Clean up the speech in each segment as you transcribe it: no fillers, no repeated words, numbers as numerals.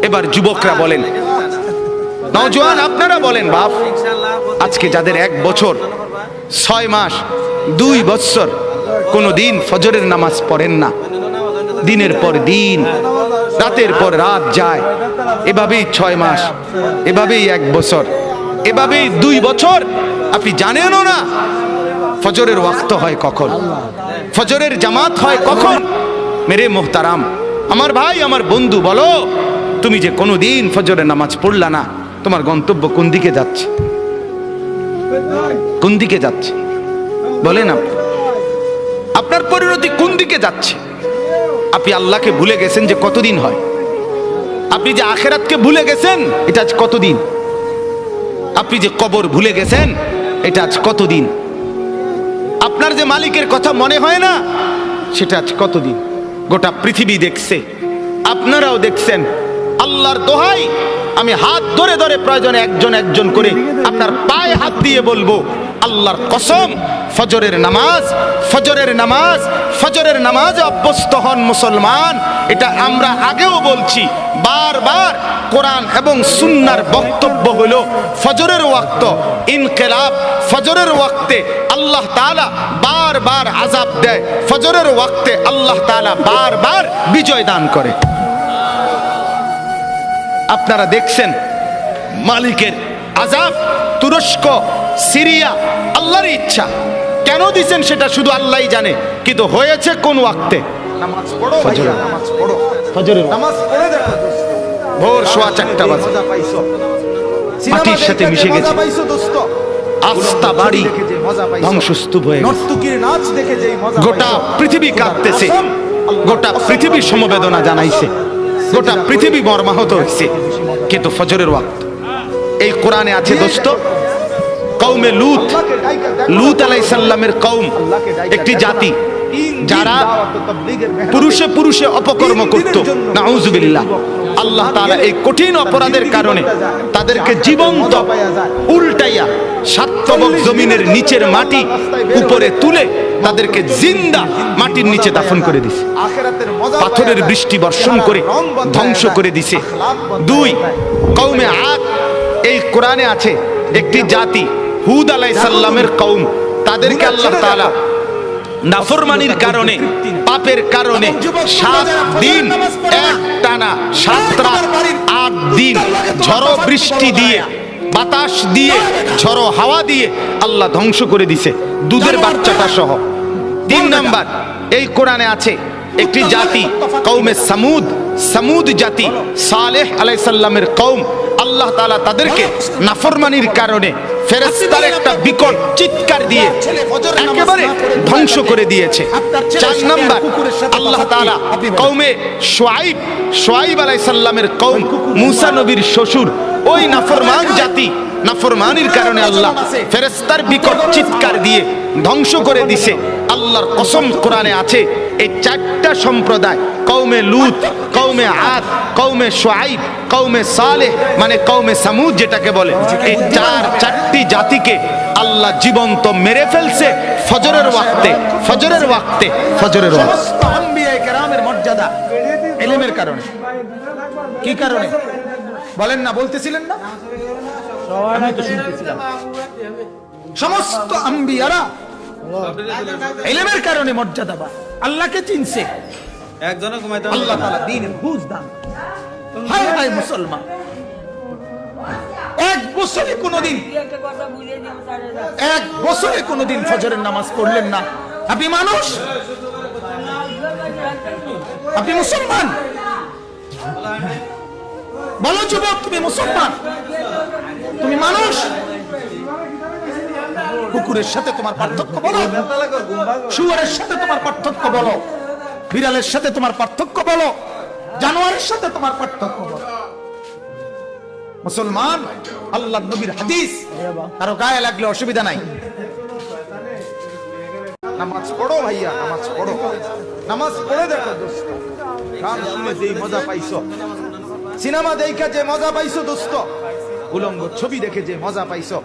এবার যুবকরা বলেন, নওজোয়ান আপনারা বলেন, বাপ আজকে যাদের 1 বছর 6 মাস 2 বছর কোনো দিন ফজরের নামাজ পড়েন না, দিনের পর দিন রাতের পর রাত যায়, এভাবেই 6 মাস, এভাবেই 1 বছর, এভাবেই 2 বছর, আপনি জানেনও না ফজরের ওয়াক্ত হয় কখন, ফজরের জামাত হয় কখন। মেরে মোহতারাম, আমার ভাই, আমার বন্ধু, বলো তুমি যে কোনোদিন ফজরের নামাজ পড়লা না, তোমার গন্তব্য কোন দিকে যাচ্ছে? কোন দিকে যাচ্ছে বলেন? আপনার পরিণতি কোন দিকে যাচ্ছে? আপনি আল্লাহকে ভুলে গেছেন যে কতদিন হয়, আপনি যে আখেরাতকে ভুলে গেছেন এটা আজ কতদিন, আপনি যে কবর ভুলে গেছেন এটা আজ কতদিন, আপনার যে মালিকের কথা মনে হয় না সেটা আজ কতদিন। গোটা পৃথিবী দেখছে, আপনারাও দেখছেন। আল্লাহর দোহাই, আমি হাত ধরে ধরে প্রয়োজনে একজন একজন করে আপনার পায়ে হাত দিয়ে বলবো, আল্লাহর কসম, ফজরের নামাজ, ফজরের নামাজ, ফজরের নামাজে অভ্যস্ত হন মুসলমান। এটা আমরা আগেও বলছি বারবার। কোরআন এবং সুন্নাহর বক্তব্য হলো ফজরের ওয়াক্ত ইনকিলাব, ফজরের ওয়াক্তে আল্লাহ তাআলা বারবার আযাব দেয়, ফজরের ওয়াক্তে আল্লাহ তাআলা বারবার বিজয় দান করে। আপনারা দেখছেন মালিকের আযাব, তুরস্ক, সিরিয়া, আল্লাহর ইচ্ছা। কেন দিবেন সেটা শুধু আল্লাহই জানে, কিন্তু হয়েছে কোন ওয়াক্তে? নামাজ পড়ো ভাইয়া, নামাজ পড়ো, ফজরের নামাজ পড়ে দেখো, ভোর 4:15 বাজে মাটির সাথে মিশে গেছে, আস্থা বাড়ি ধ্বংসস্তূপ হয়ে গেছে। গোটা পৃথিবী কাঁদতেছে, গোটা পৃথিবী সমবেদনা জানাইছে, গোটা পৃথিবী মর্মাহত হয়েছে। কিন্তু ফজরের ওয়াক্ত এই কোরআনে আছে দোস্ত, কওমে লূত, লূত আলাইহিস সালামের কওম একটি জাতি যারা পুরুষে পুরুষে অপকর্ম করত, নাউজুবিল্লাহ। আল্লাহ তাআলা এই কঠিন অপরাধের কারণে তাদেরকে জীবন্ত উল্টাইয়া 7 তবক জমিনের নিচের মাটি উপরে তুলে তাদেরকে জিন্দা মাটির নিচে দাফন করে দিছে, পাথরের বৃষ্টি বর্ষণ করে ধ্বংস করে দিছে। 2 কওমে আদ, এই কোরআনে আছে একটি জাতি, হুদ আলাইহিস সালামের কওম, তাদেরকে আল্লাহ তাআলা নাফরমানির কারণে, পাপের কারণে 7 দিন একটানা 7 রাত 8 দিন ঝড়ো বৃষ্টি দিয়ে, বাতাস দিয়ে, ঝড়ো হাওয়া দিয়ে আল্লাহ ধ্বংস করে দিছে, দুধের বাচ্চাটা সহ। 3 নাম্বার, এই কোরআনে আছে একটি জাতি, কওমে সামুদ, সামুদ জাতি, সালেহ আলাইহিস সালামের কওম, আল্লাহ তাআলা তাদেরকে নাফরমানির কারণে ফেরেশতার একটা বিকট চিৎকার দিয়ে একেবারে ধ্বংস করে দিয়েছে। 4 নাম্বার, আল্লাহ তাআলা কওমে শুআইব, শুআইব আলাইহিস সালামের কওম, মুসা নবীর শ্বশুর, ওই নাফরমান জাতি, নাফরমানির কারণে আল্লাহ ফেরেশতার বিকট চিৎকার দিয়ে ধ্বংস করে দিছে। আল্লাহর কসম, কোরআনে আছে এই 4টা সম্প্রদায়, কওমে লূত, কওমে আদ, কওমে শুআইব, কওমে সালেহ, মানে কওমে সামুদ যেটাকে বলে, এই 4টি জাতিকে আল্লাহ জীবন্ত মেরে ফেলছে ফজরের ওয়াক্তে, ফজরের ওয়াক্তে, ফজরের ওয়াক্তে। আম্বিয়ায়ে কেরামের মর্যাদা ইলমের কারণে। কি কারণে বলেন না? বলতেছিলেন না? আমি তো শুনতেছিলাম। সমস্ত আম্বিয়ারা ইলমের কারণে মর্যাদাবান, আল্লাহকে চিনছে। একজনও ঘুমাইতে আল্লাহ তাআলা দ্বীনের বুঝ দান। হায় হায় মুসলমান, 1 বছরে কোনদিন ফজরের নামাজ পড়লেন না। আপনি মানুষ? আপনি মুসলমান? বলো যুবক, তুমি মুসলমান? তুমি মানুষ? কুকুরের সাথে তোমার পার্থক্য বলো, শুয়োরের সাথে তোমার পার্থক্য বলো, বিড়ালের সাথে তোমার পার্থক্য বলো, জানোয়ারের সাথে তোমার পার্থক্য বলো। মুসলমান, আল্লাহর নবীর হাদিস কারো গায়ে লাগলে অসুবিধা নাই। নামাজ পড়ো ভাইয়া, নামাজ পড়ো, নামাজ পড়ে দেখো দোস্ত। গান শুনে যে মজা পাইছো, সিনেমা দেখে যে মজা পাইছো দোস্ত, উলঙ্গ ছবি দেখে যে মজা পাইছো,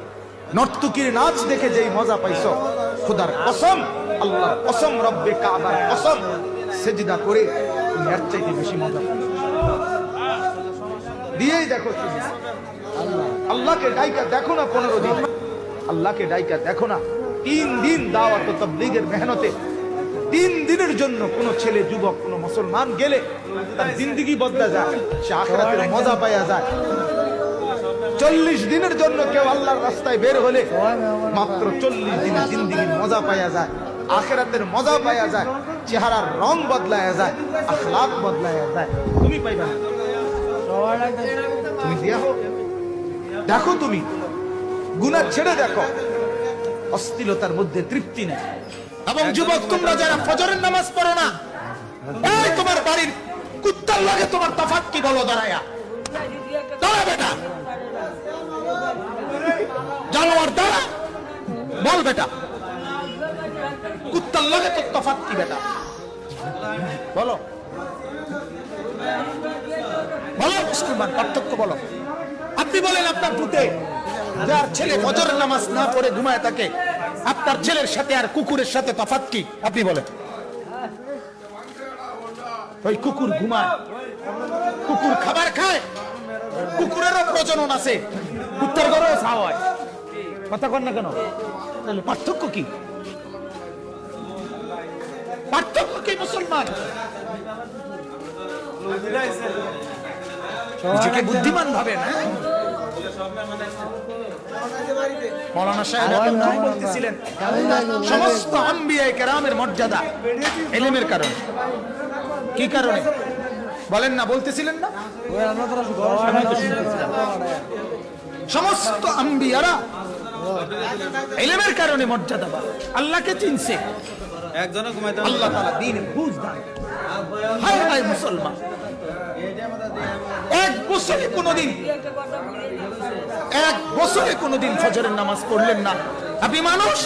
নর্তকীর নাচ দেখে যেই মজা পাইছো, খোদার কসম, আল্লাহর কসম, রব্বে কাবার কসম, সিজদা করে তুমি এর চাইতে বেশি মজা পাইছো। দিয়েই দেখো তুমি। আল্লাহকে ডাইকা দেখো না 15 দিন, আল্লাহকে ডাইকা দেখো না 3 দিন দাওয়াত ও তাবলীগের মেহনতে। 3 দিনের জন্য কোন ছেলে যুবক কোন মুসলমান গেলে তার জিন্দেগি বদলা যায়, সে আখিরাতের মজা পাওয়া যায়। 40 দিনের জন্য কেউ আল্লাহর রাস্তায় বের হলে মাত্র 40 দিনে জিন্দেগির মজা পাওয়া যায়, আখিরাতের মজা পাওয়া যায়, চেহারার রং বদলায়া যায়, আখলাক বদলায়া যায়। তুমি পাইবা না, তুমি দেখো, দেখো তুমি গুনাহ ছেড়ে দেখো, অস্থিরতার মধ্যে তৃপ্তি নেই। এবং যুবক তোমরা যারা ফজরের নামাজ পড়ো না, এই তোমার বাড়ির কুত্তার লাগে তোমার তফাৎ কি বলো? দাঁড়ায়া দাঁড়া বেটা, জানোয়ার দাঁড়া, বল বেটা, কুত্তার লাগে তোর তফাৎ কি বেটা? বলো বলো মুসলমান, পার্থক্য বলো। আপনি বলেন আপনার পুতে যার ছেলে ফজরের নামাজ না পড়ে ঘুমায় থাকে, আপনার ছেলের সাথে আর কুকুরের সাথে তফাৎ কি? আপনি বলেন। ওই কুকুর ঘুমায়, কুকুর খাবার খায়, কুকুরেরও প্রজনন আছে, কুত্তার ঘরেও ছাওয়া হয়, কথা কন না কেন? তাহলে পার্থক্য কি? পার্থক্য কি মুসলমান? নিজেকে বুদ্ধিমান ভাবেন। মৌলানা সাহেব এতক্ষণ বলতেছিলেন সমস্ত আম্বিয়ায়ে কেরামের মর্যাদা ইলমের কারণে। কি কারণে বলেন না? বলতেছিলেন না? সমস্ত আম্বিয়ারা ইলমের কারণে মর্যাদা পায়, আল্লাহকে চিনছে, আল্লাহ তাআলা দ্বীন বুঝ দান। হায় হায় মুসলমান, এক বছরে কোনোদিন ফজরের নামাজ পড়লেন না, আপনি মানুষ?